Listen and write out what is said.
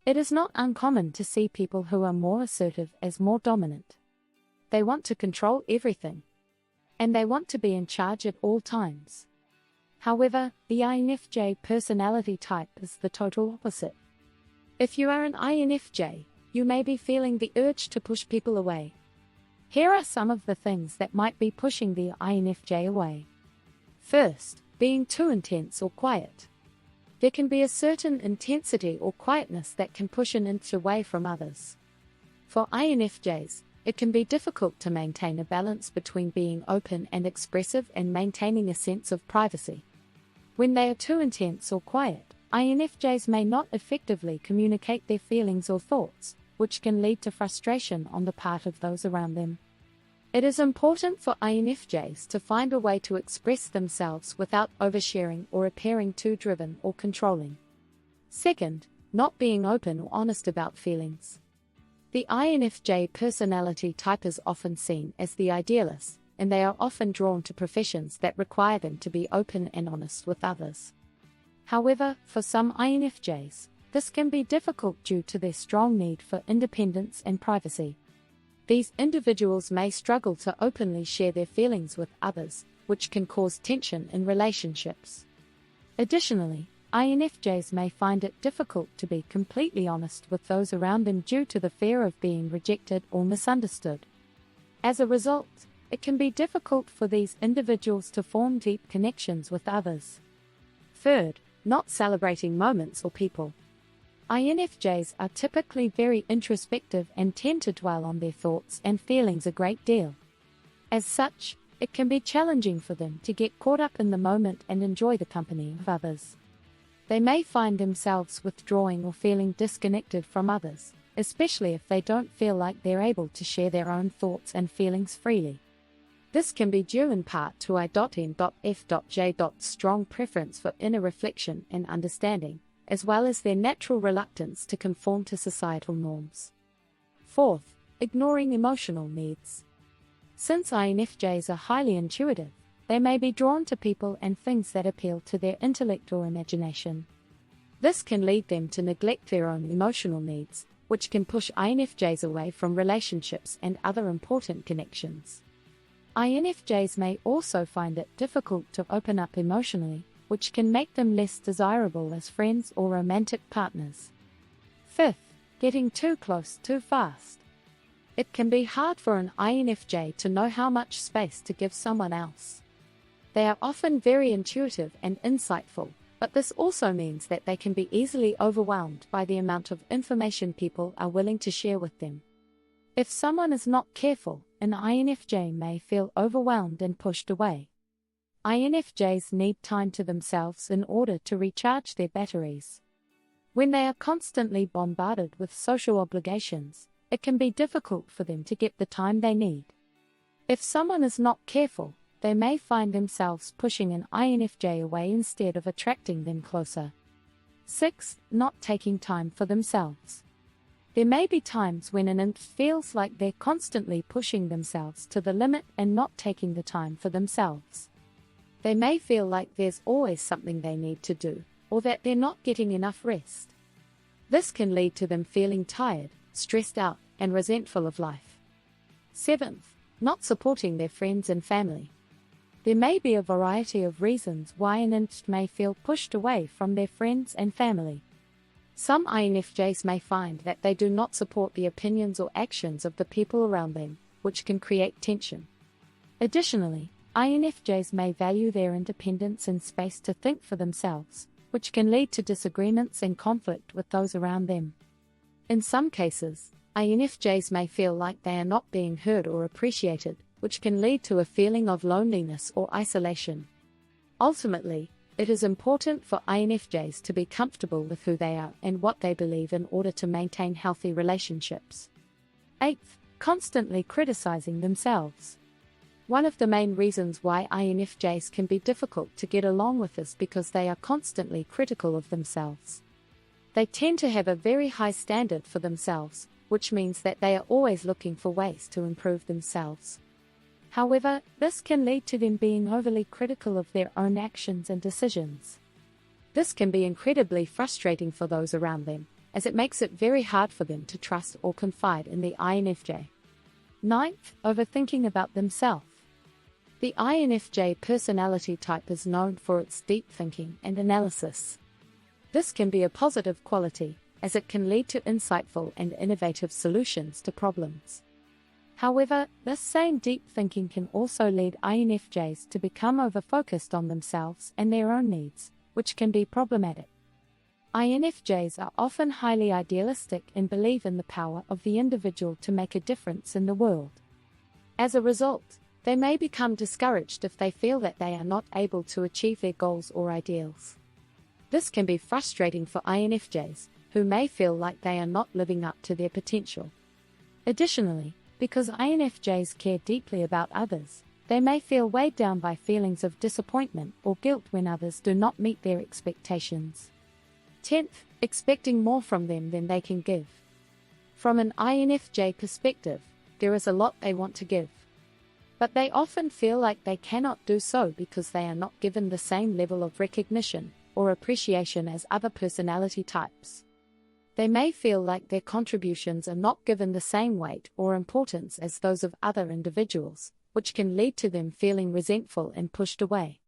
It is not uncommon to see people who are more assertive as more dominant. They want to control everything, and they want to be in charge at all times. However, the INFJ personality type is the total opposite. If you are an INFJ, you may be feeling the urge to push people away. Here are some of the things that might be pushing the INFJ away. First, being too intense or quiet. There can be a certain intensity or quietness that can push an INFJ away from others. For INFJs, it can be difficult to maintain a balance between being open and expressive and maintaining a sense of privacy. When they are too intense or quiet, INFJs may not effectively communicate their feelings or thoughts, which can lead to frustration on the part of those around them. It is important for INFJs to find a way to express themselves without oversharing or appearing too driven or controlling. Second, not being open or honest about feelings. The INFJ personality type is often seen as the idealist, and they are often drawn to professions that require them to be open and honest with others. However, for some INFJs, this can be difficult due to their strong need for independence and privacy. These individuals may struggle to openly share their feelings with others, which can cause tension in relationships. Additionally, INFJs may find it difficult to be completely honest with those around them due to the fear of being rejected or misunderstood. As a result, it can be difficult for these individuals to form deep connections with others. Third, not celebrating moments or people. INFJs are typically very introspective and tend to dwell on their thoughts and feelings a great deal. As such, it can be challenging for them to get caught up in the moment and enjoy the company of others. They may find themselves withdrawing or feeling disconnected from others, especially if they don't feel like they're able to share their own thoughts and feelings freely. This can be due in part to I.N.F.J.'s strong preference for inner reflection and understanding, as well as their natural reluctance to conform to societal norms. Fourth, ignoring emotional needs. Since INFJs are highly intuitive, they may be drawn to people and things that appeal to their intellect or imagination. This can lead them to neglect their own emotional needs, which can push INFJs away from relationships and other important connections. INFJs may also find it difficult to open up emotionally, which can make them less desirable as friends or romantic partners. Fifth, getting too close too fast. It can be hard for an INFJ to know how much space to give someone else. They are often very intuitive and insightful, but this also means that they can be easily overwhelmed by the amount of information people are willing to share with them. If someone is not careful, an INFJ may feel overwhelmed and pushed away. INFJs need time to themselves in order to recharge their batteries. When they are constantly bombarded with social obligations, it can be difficult for them to get the time they need. If someone is not careful, they may find themselves pushing an INFJ away instead of attracting them closer. 6. Not taking time for themselves. There may be times when an INFJ feels like they're constantly pushing themselves to the limit and not taking the time for themselves. They may feel like there's always something they need to do, or that they're not getting enough rest. This can lead to them feeling tired, stressed out, and resentful of life. 7th, not supporting their friends and family. There may be a variety of reasons why an INFJ may feel pushed away from their friends and family. Some INFJs may find that they do not support the opinions or actions of the people around them, which can create tension. Additionally, INFJs may value their independence and space to think for themselves, which can lead to disagreements and conflict with those around them. In some cases, INFJs may feel like they are not being heard or appreciated, which can lead to a feeling of loneliness or isolation. Ultimately, it is important for INFJs to be comfortable with who they are and what they believe in order to maintain healthy relationships. 8th, constantly criticizing themselves. One of the main reasons why INFJs can be difficult to get along with is because they are constantly critical of themselves. They tend to have a very high standard for themselves, which means that they are always looking for ways to improve themselves. However, this can lead to them being overly critical of their own actions and decisions. This can be incredibly frustrating for those around them, as it makes it very hard for them to trust or confide in the INFJ. 9th, overthinking about themselves. The INFJ personality type is known for its deep thinking and analysis. This can be a positive quality, as it can lead to insightful and innovative solutions to problems. However, this same deep thinking can also lead INFJs to become over-focused on themselves and their own needs, which can be problematic. INFJs are often highly idealistic and believe in the power of the individual to make a difference in the world. As a result, they may become discouraged if they feel that they are not able to achieve their goals or ideals. This can be frustrating for INFJs, who may feel like they are not living up to their potential. Additionally, because INFJs care deeply about others, they may feel weighed down by feelings of disappointment or guilt when others do not meet their expectations. 10th, expecting more from them than they can give. From an INFJ perspective, there is a lot they want to give. But they often feel like they cannot do so because they are not given the same level of recognition or appreciation as other personality types. They may feel like their contributions are not given the same weight or importance as those of other individuals, which can lead to them feeling resentful and pushed away.